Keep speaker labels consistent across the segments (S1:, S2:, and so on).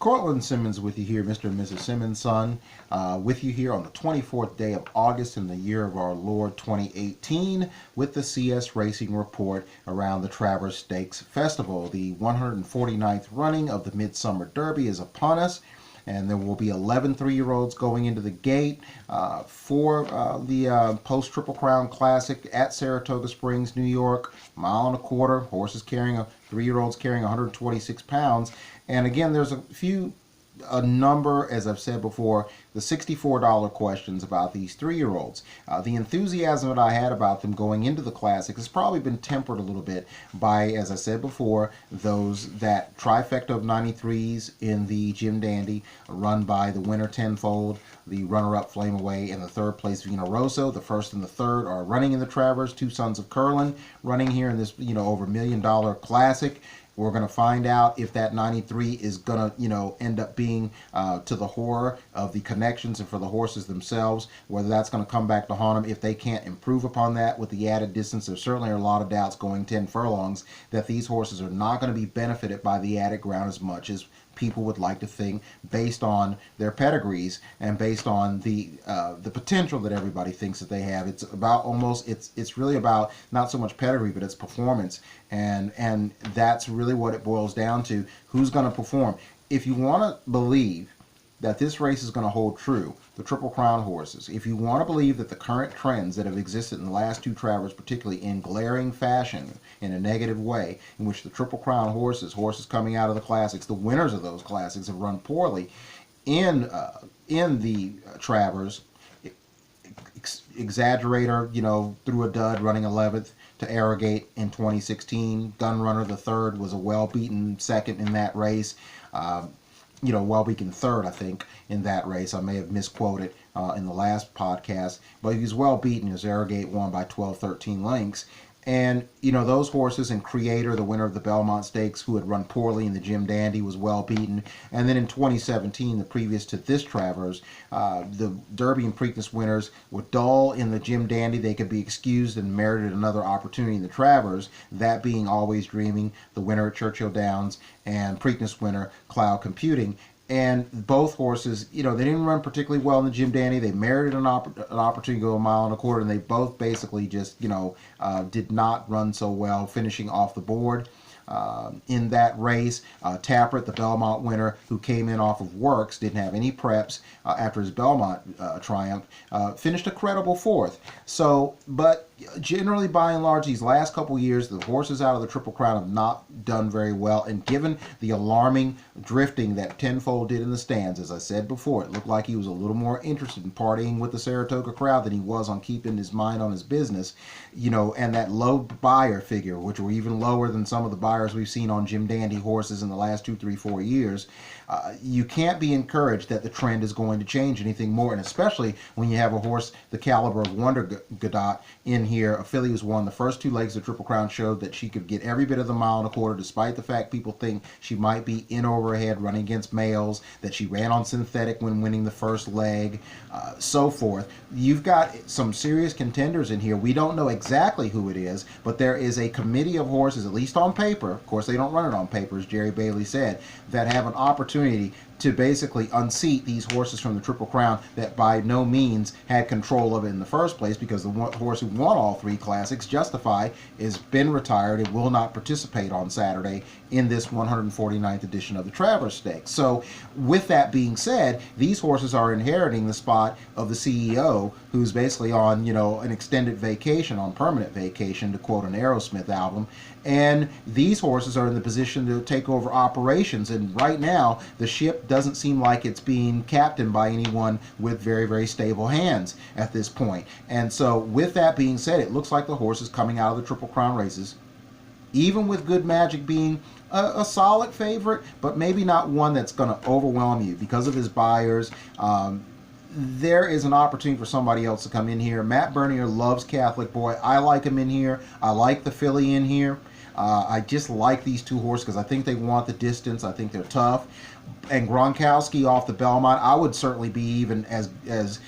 S1: Cortland Simmons with you here, Mr. and Mrs. Simmons' son, with you here on the 24th day of August in the year of our Lord 2018 with the CS Racing Report around the TRAVERS Stakes Festival. The 149th running of the Midsummer Derby is upon us, and there will be 11 3-year-olds going into the gate for the post-Triple Crown Classic at Saratoga Springs, New York. Mile and a quarter, horses carrying 3-year-olds carrying 126 pounds. And again, there's a number, as I've said before, the $64 questions about these 3-year-olds. The enthusiasm that I had about them going into the Classic has probably been tempered a little bit by, as I said before, that trifecta of 93s in the Jim Dandy, run by the winner Tenfold, the runner-up Flame Away, and the third place Vina Rosso. The first and the third are running in the Travers. Two Sons of Curlin running here in this, over $1 million Classic. We're going to find out if that 93 is going to, end up being to the horror of the connections and for the horses themselves, whether that's going to come back to haunt them if they can't improve upon that with the added distance. There certainly are a lot of doubts going 10 furlongs that these horses are not going to be benefited by the added ground as much as people would like to think, based on their pedigrees and based on the potential that everybody thinks that they have. It's about it's really about not so much pedigree, but it's performance, and that's really what it boils down to. Who's going to perform? If you want to believe that this race is going to hold true, the Triple Crown horses, if you want to believe that the current trends that have existed in the last two Travers, particularly in glaring fashion, in a negative way, in which the Triple Crown horses coming out of the Classics, the winners of those Classics, have run poorly in the Travers. Exaggerator, threw a dud running 11th to Arrogate in 2016. Gunrunner the third was a well-beaten second in that race. Well-beaten third, I think, in that race. I may have misquoted in the last podcast, but he was well-beaten as Arrogate won by 12-13 lengths. And, those horses, and Creator, the winner of the Belmont Stakes, who had run poorly in the Jim Dandy, was well-beaten. And then in 2017, the previous to this Travers, the Derby and Preakness winners were dull in the Jim Dandy. They could be excused and merited another opportunity in the Travers, that being Always Dreaming, the winner at Churchill Downs, and Preakness winner Cloud Computing. And both horses, they didn't run particularly well in the Jim Dandy. They merited an opportunity to go 1.25 miles, and they both basically just, did not run so well, finishing off the board. In that race, Tappert, the Belmont winner, who came in off of Works, didn't have any preps after his Belmont triumph, finished a credible fourth. So, but generally, by and large, these last couple years, the horses out of the Triple Crown have not done very well. And given the alarming drifting that Tenfold did in the stands, as I said before, it looked like he was a little more interested in partying with the Saratoga crowd than he was on keeping his mind on his business. And that low buyer figure, which were even lower than some of the buyers we've seen on Jim Dandy horses in the last 2, 3, 4 years, you can't be encouraged that the trend is going to change anything more, and especially when you have a horse the caliber of Wonder Godot in here, a filly who's won the first 2 legs of Triple Crown, showed that she could get every bit of the 1.25 miles, despite the fact people think she might be in over her head running against males, that she ran on synthetic when winning the first leg, so forth. You've got some serious contenders in here. We don't know exactly who it is, but there is a committee of horses, at least on paper, of course they don't run it on paper, as Jerry Bailey said, that have an opportunity to basically unseat these horses from the Triple Crown that by no means had control of it in the first place, because the horse who won all 3 Classics, Justify, has been retired and will not participate on Saturday in this 149th edition of the Travers Stakes. So with that being said, these horses are inheriting the spot of the CEO, who's basically on, an extended vacation, on permanent vacation, to quote an Aerosmith album. And these horses are in the position to take over operations, and right now the ship doesn't seem like it's being captained by anyone with very, very stable hands at this point. And so with that being said, it looks like the horses coming out of the Triple Crown races, even with Good Magic being a solid favorite, but maybe not one that's going to overwhelm you because of his buyers, there is an opportunity for somebody else to come in here. Matt Bernier loves Catholic Boy. I like him in here. I like the filly in here. I just like these 2 horses because I think they want the distance. I think they're tough. And Gronkowski off the Belmont, I would certainly be even as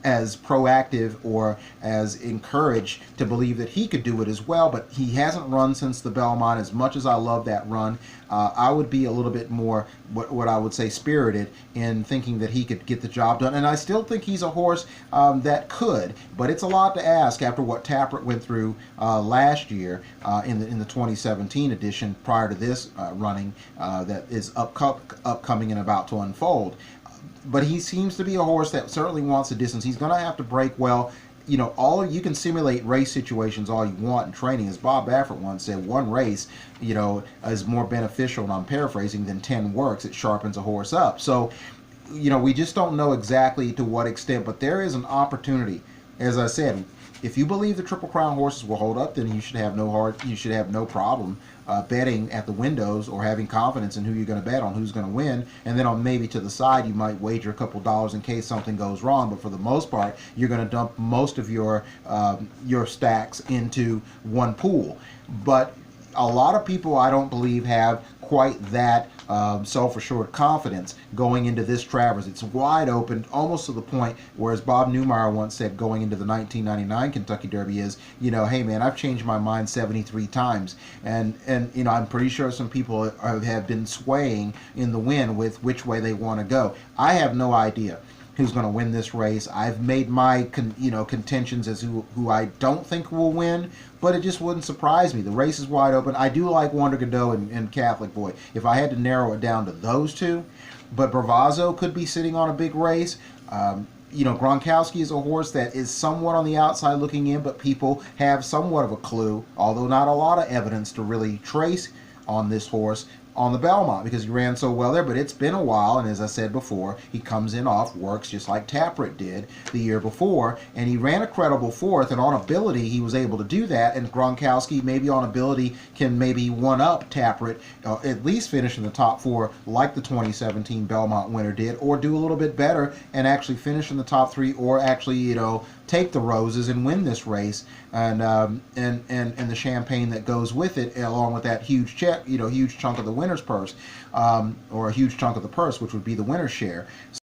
S1: as proactive or as encouraged to believe that he could do it as well, but he hasn't run since the Belmont. As much as I love that run, I would be a little bit more, what I would say, spirited in thinking that he could get the job done. And I still think he's a horse that could, but it's a lot to ask after what Tappert went through last year in the 2017 edition prior to this running that is upcoming and about to unfold. But he seems to be a horse that certainly wants the distance. He's going to have to break well. You know, you can simulate race situations all you want in training. As Bob Baffert once said, one race, you know, is more beneficial, and I'm paraphrasing, than 10 works. It sharpens a horse up. So, you know, we just don't know exactly to what extent, but there is an opportunity. As I said, if you believe the Triple Crown horses will hold up, then you should have no problem betting at the windows or having confidence in who you're going to bet on, who's going to win. And then on maybe to the side, you might wager a couple dollars in case something goes wrong. But for the most part, you're going to dump most of your stacks into one pool. But a lot of people, I don't believe, have quite that self-assured confidence going into this Travers. It's wide open, almost to the point where, as Bob Newmeyer once said, going into the 1999 Kentucky Derby is, you know, hey man, I've changed my mind 73 times, and you know, I'm pretty sure some people have been swaying in the wind with which way they want to go. I have no idea who's going to win this race. I've made my contentions as who I don't think will win, but it just wouldn't surprise me. The race is wide open. I do like Wonder Godot and Catholic Boy, if I had to narrow it down to those two. But Bravazzo could be sitting on a big race. You know, Gronkowski is a horse that is somewhat on the outside looking in, but people have somewhat of a clue, although not a lot of evidence to really trace on this horse on the Belmont, because he ran so well there. But it's been a while, and as I said before, he comes in off works just like Tappert did the year before, and he ran a credible fourth, and on ability he was able to do that. And Gronkowski, maybe on ability, can maybe one up Tappert, at least finish in the top four like the 2017 Belmont winner did, or do a little bit better and actually finish in the top three, or actually, you know, take the roses and win this race, and the champagne that goes with it, along with that huge check, you know, huge chunk of the winner's purse, or a huge chunk of the purse, which would be the winner's share.